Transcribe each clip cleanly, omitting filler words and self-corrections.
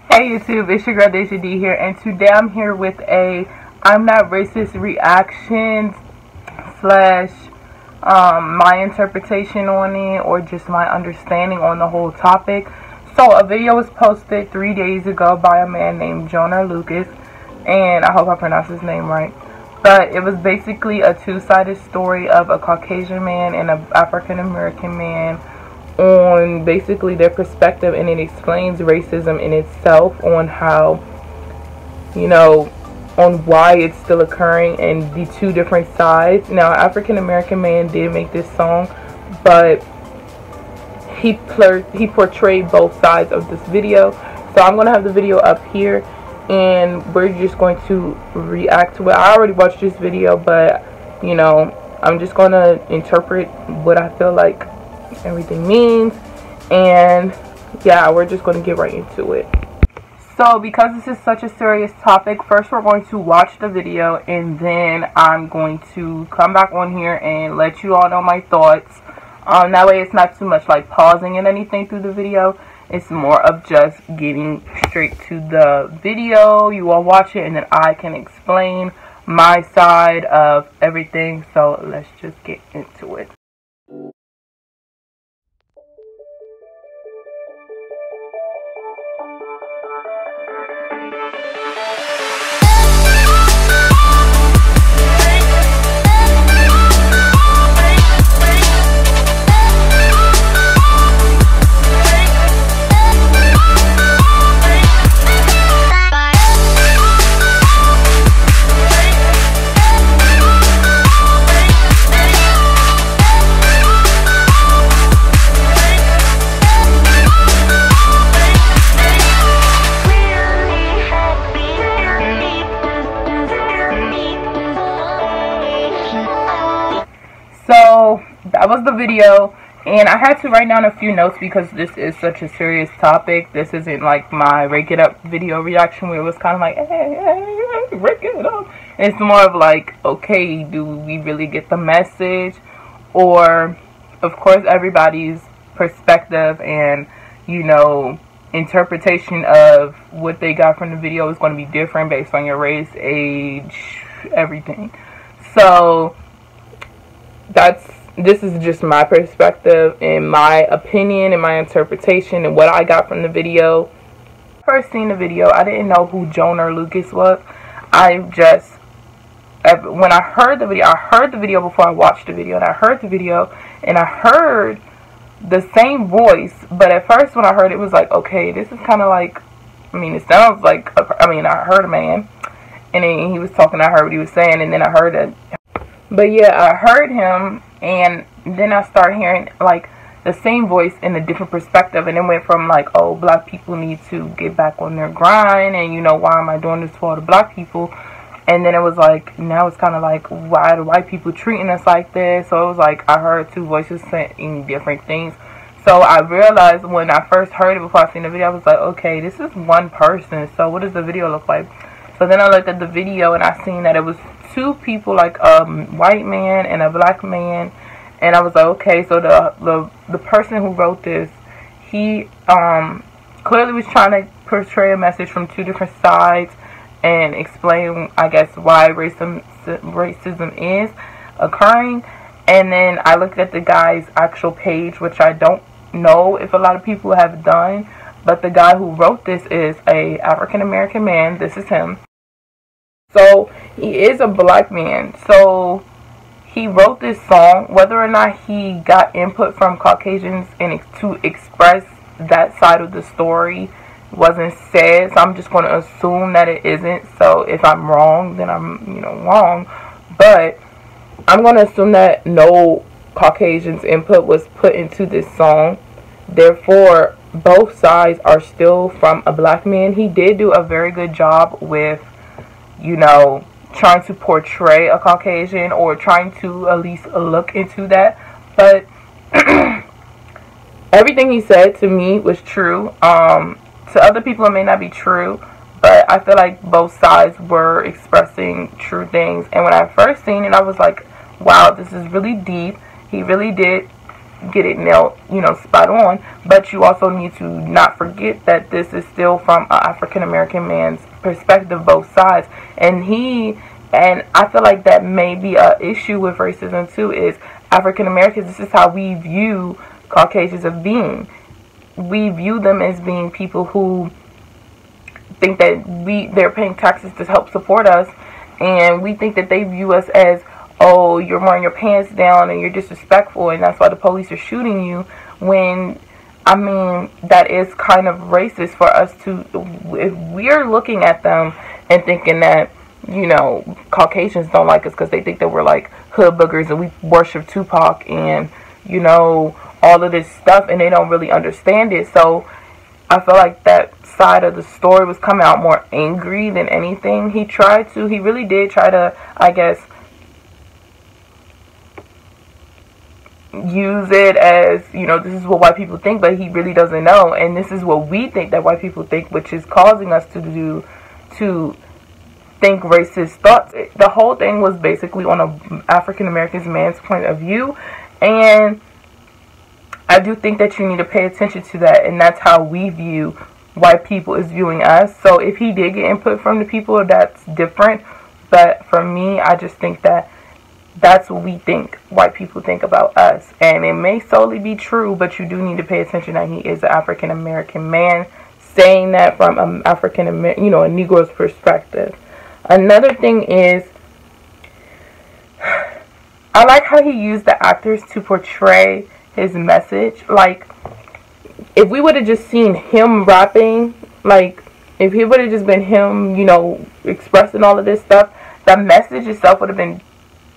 Hey YouTube, it's your girl Deja D here, and today I'm here with a I'm Not Racist reactions slash my interpretation on it, or just my understanding on the whole topic. So a video was posted 3 days ago by a man named Joyner, and I hope I pronounced his name right. But it was basically a two-sided story of a Caucasian man and an African American man on basically their perspective, and it explains racism in itself, on how, you know, on why it's still occurring and the two different sides. Now, African American man did make this song, but he portrayed both sides of this video. So I'm gonna have the video up here, and we're just going to react to it. I already watched this video, but you know, I'm just gonna interpret what I feel like everything means, and yeah, we're just going to get right into it. So because this is such a serious topic, first we're going to watch the video, and then I'm going to come back on here and let you all know my thoughts. That way it's not too much like pausing and anything through the video. It's more of just getting straight to the video. You all watch it, and then I can explain my side of everything. So let's just get into it. So that was the video, and I had to write down a few notes because this is such a serious topic. This isn't like my Rake It Up video reaction where it was kind of like, hey, rake it up. It's more of like, okay, do we really get the message? Or, of course, everybody's perspective and, you know, interpretation of what they got from the video is going to be different based on your race, age, everything. So this is just my perspective and my opinion and my interpretation and what I got from the video. First seen the video, I didn't know who Joyner was. When I heard the video before I watched the video, and I heard the video and I heard the same voice, but at first when I heard it, was like, okay, this is kind of like, I mean, it sounds like, I heard a man, and then he was talking, I heard what he was saying, and then I heard it. But yeah, I heard him, and then I started hearing like the same voice in a different perspective, and it went from like, oh, black people need to get back on their grind, and you know, why am I doing this for all the black people? And then it was like, now it's kind of like, why do white people treating us like this? So it was like, I heard two voices saying different things. So I realized when I first heard it, before I seen the video, I was like, okay, this is one person, so what does the video look like? So then I looked at the video, and I seen that it was two people, like a white man and a black man, and I was like, okay, so the person who wrote this, he clearly was trying to portray a message from two different sides and explain, I guess, why racism is occurring. And then I looked at the guy's actual page, which I don't know if a lot of people have done, but the guy who wrote this is a African American man. This is him. So he is a black man. So he wrote this song. Whether or not he got input from Caucasians and to express that side of the story wasn't said. So I'm just going to assume that it isn't. So if I'm wrong, then I'm, you know, wrong. But I'm going to assume that no Caucasians input was put into this song. Therefore, both sides are still from a black man. He did do a very good job with, you know, trying to portray a Caucasian, or trying to at least look into that. But everything he said to me was true. To other people it may not be true, but I feel like both sides were expressing true things. And when I first seen it, I was like, wow, this is really deep. He really did get it nailed, spot on. But you also need to not forget that this is still from an African American man's perspective, both sides. And I feel like that may be an issue with racism too, is African Americans, this is how we view Caucasians of being. We view them as being people who think that they're paying taxes to help support us, and we think that they view us as, oh, you're wearing your pants down and you're disrespectful and that's why the police are shooting you, when, I mean, that is kind of racist for us to, if we're looking at them and thinking that, Caucasians don't like us because they think that we're like hood boogers and we worship Tupac and, all of this stuff, and they don't really understand it. So I feel like that side of the story was coming out more angry than anything. He really did try to, I guess, use it as, this is what white people think, but he really doesn't know. And this is what we think that white people think, which is causing us to think racist thoughts. The whole thing was basically on an African American man's point of view, and I do think that you need to pay attention to that, and that's how we view white people is viewing us. So if he did get input from the people, that's different. But for me, I just think that that's what we think white people think about us. And it may solely be true, but you do need to pay attention that he is an African American man, saying that from an African American, a Negro's perspective. Another thing is, I like how he used the actors to portray his message. Like, if we would have just seen him rapping, like, if he would have just been him, expressing all of this stuff, the message itself would have been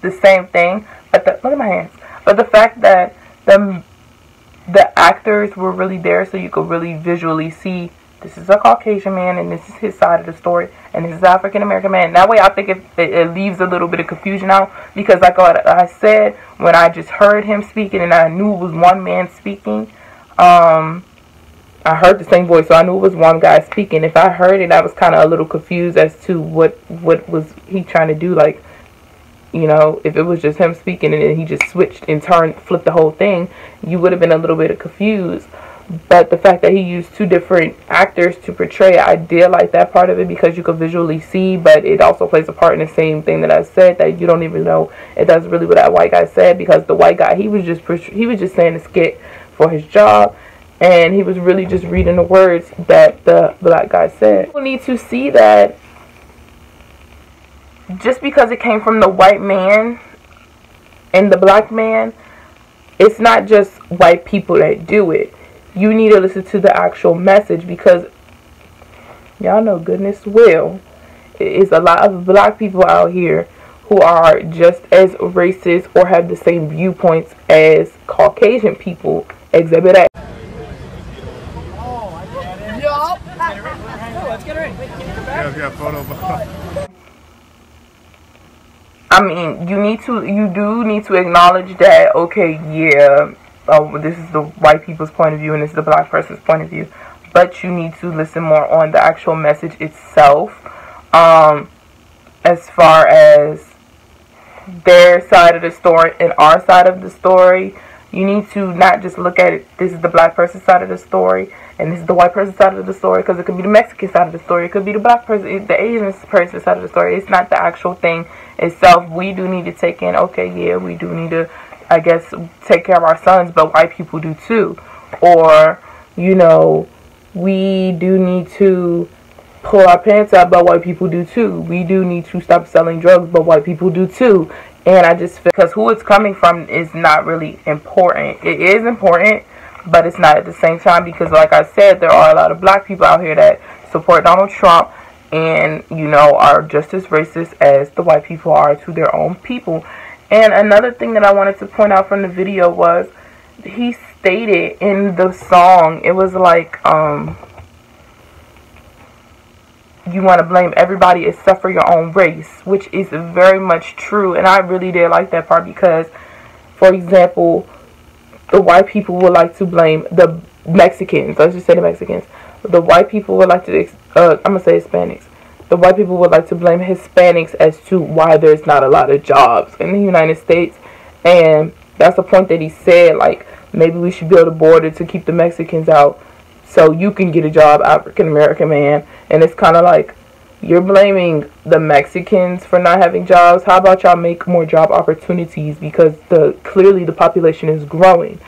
the same thing. But look at my hands. But the fact that the actors were really there, so you could really visually see this is a Caucasian man and this is his side of the story, and this is African American man. That way, I think it leaves a little bit of confusion out, because like I said, when I just heard him speaking and I knew it was one man speaking, I heard the same voice, so I knew it was one guy speaking. If I heard it, I was kind of a little confused as to what was he trying to do. Like, if it was just him speaking and then he just switched and flipped the whole thing, you would have been a little bit confused. But the fact that he used two different actors to portray it, I did like that part of it, because you could visually see, but it also plays a part in the same thing that I said, that you don't even know it does really what that white guy said, because the white guy, he was just saying a skit for his job, and he was really just reading the words that the black guy said. People need to see that just because it came from the white man and the black man, it's not just white people that do it. You need to listen to the actual message, because y'all know goodness well it's a lot of black people out here who are just as racist or have the same viewpoints as Caucasian people. Exhibit A. Let's get her in. Yeah, got a photo. I mean, you do need to acknowledge that, okay, yeah, this is the white people's point of view and this is the black person's point of view, but you need to listen more on the actual message itself, as far as their side of the story and our side of the story. You need to not just look at it, this is the black person's side of the story and this is the white person's side of the story, because it could be the Mexican side of the story, it could be the black person, the Asian person's side of the story. It's not the actual thing itself. We do need to take in, okay, yeah, we do need to, I guess, take care of our sons, but white people do too. Or, we do need to pull our pants out, but white people do too. We do need to stop selling drugs, but white people do too. And I just feel, because who it's coming from is not really important. It is important, but it's not at the same time, because like I said, there are a lot of black people out here that support Donald Trump and, are just as racist as the white people are to their own people. And another thing that I wanted to point out from the video was, he stated in the song, it was like, you want to blame everybody except for your own race, which is very much true. And I really did like that part, because, for example, the white people would like to blame the Mexicans. Let's just say the Mexicans. The white people would like to, I'm going to say Hispanics. The white people would like to blame Hispanics as to why there's not a lot of jobs in the United States. And that's the point that he said, like, maybe we should build a border to keep the Mexicans out so you can get a job, African American man. And it's kind of like, you're blaming the Mexicans for not having jobs. How about y'all make more job opportunities, because clearly the population is growing.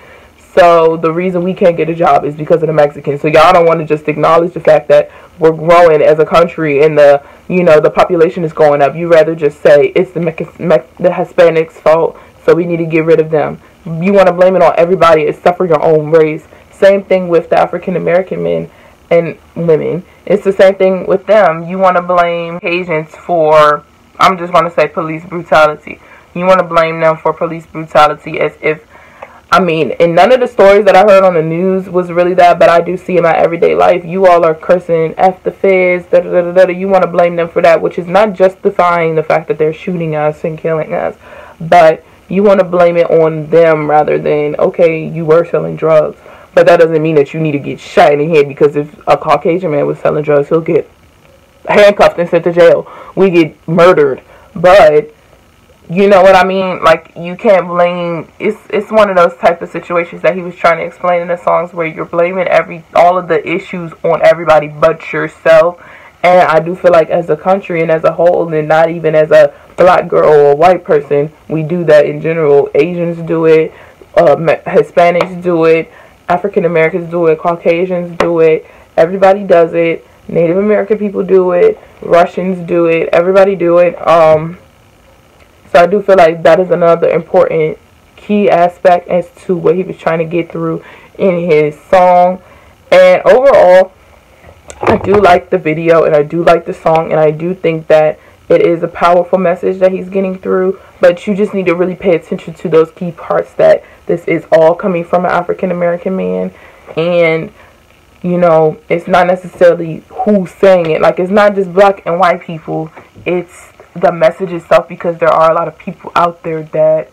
So the reason we can't get a job is because of the Mexicans. So y'all don't want to just acknowledge the fact that we're growing as a country and the population is going up. You rather just say it's the Hispanics' fault, so we need to get rid of them. You want to blame it on everybody except for your own race. Same thing with the African American men and women. It's the same thing with them. You want to blame Asians for, I'm just going to say, police brutality. You want to blame them for police brutality as if, I mean, and none of the stories that I heard on the news was really that, but I do see in my everyday life, you all are cursing F the feds, da da da da da. You want to blame them for that, which is not justifying the fact that they're shooting us and killing us, but you want to blame it on them rather than, okay, you were selling drugs. But that doesn't mean that you need to get shot in the head, because if a Caucasian man was selling drugs, he'll get handcuffed and sent to jail. We get murdered. But, you know what I mean? Like, you can't blame, it's one of those type of situations that he was trying to explain in the songs, where you're blaming all of the issues on everybody but yourself. And I do feel like as a country and as a whole, and not even as a black girl or a white person, we do that in general. Asians do it, Hispanics do it, African Americans do it, Caucasians do it, everybody does it, Native American people do it, Russians do it, everybody do it. So I do feel like that is another important key aspect as to what he was trying to get through in his song. And overall, I do like the video and I do like the song, and I do think that it is a powerful message that he's getting through, but you just need to really pay attention to those key parts, that this is all coming from an African American man. And, you know, it's not necessarily who's saying it. Like, it's not just black and white people. It's the message itself, because there are a lot of people out there that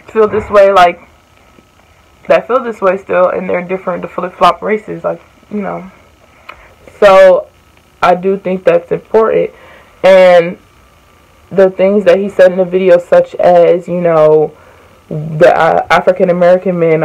feel this way, still, and they're different, the flip-flop races, like, you know. So I do think that's important. And the things that he said in the video, such as, you know, the African American men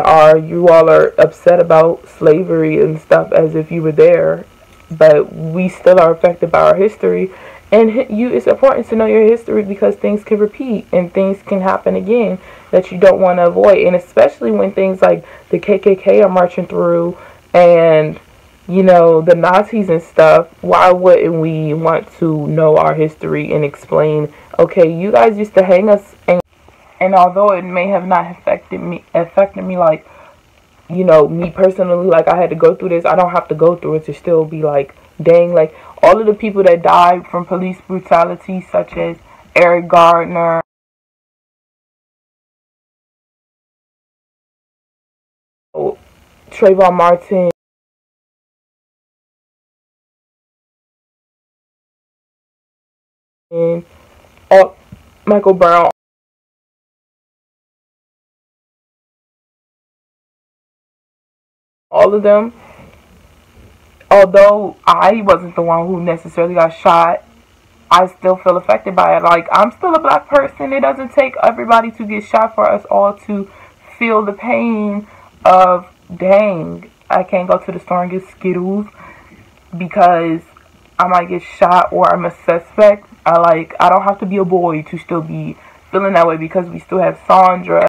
you all are upset about slavery and stuff as if you were there, but we still are affected by our history. And it's important to know your history, because things can repeat and things can happen again that you don't want to avoid. And especially when things like the KKK are marching through, and, you know, the Nazis and stuff, why wouldn't we want to know our history and explain, okay, you guys used to hang us, and although it may have not affected me like, you know, me personally, like I had to go through this, I don't have to go through it to still be like, dang, like all of the people that died from police brutality, such as Eric Gardner, Trayvon Martin, and Michael Brown, all of them, although I wasn't the one who necessarily got shot, I still feel affected by it. Like, I'm still a black person. It doesn't take everybody to get shot for us all to feel the pain of, dang, I can't go to the store and get Skittles because I might get shot or I'm a suspect. I don't have to be a boy to still be feeling that way, because we still have Sandra,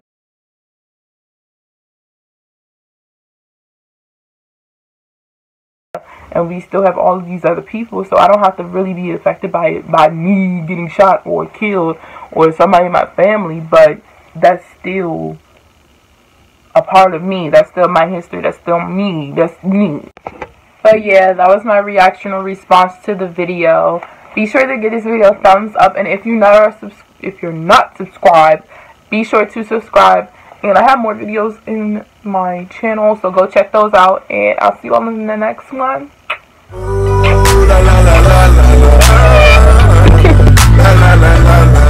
and we still have all of these other people. So I don't have to really be affected by it, by me getting shot or killed or somebody in my family, but that's still a part of me. That's still my history. That's still me. That's me. But yeah, that was my reaction or response to the video. Be sure to give this video a thumbs up, and if you're not subscribed, be sure to subscribe. And I have more videos in my channel, so go check those out, and I'll see you all in the next one. Ooh, la, la, la, la, la, la. La, la, la, la, la.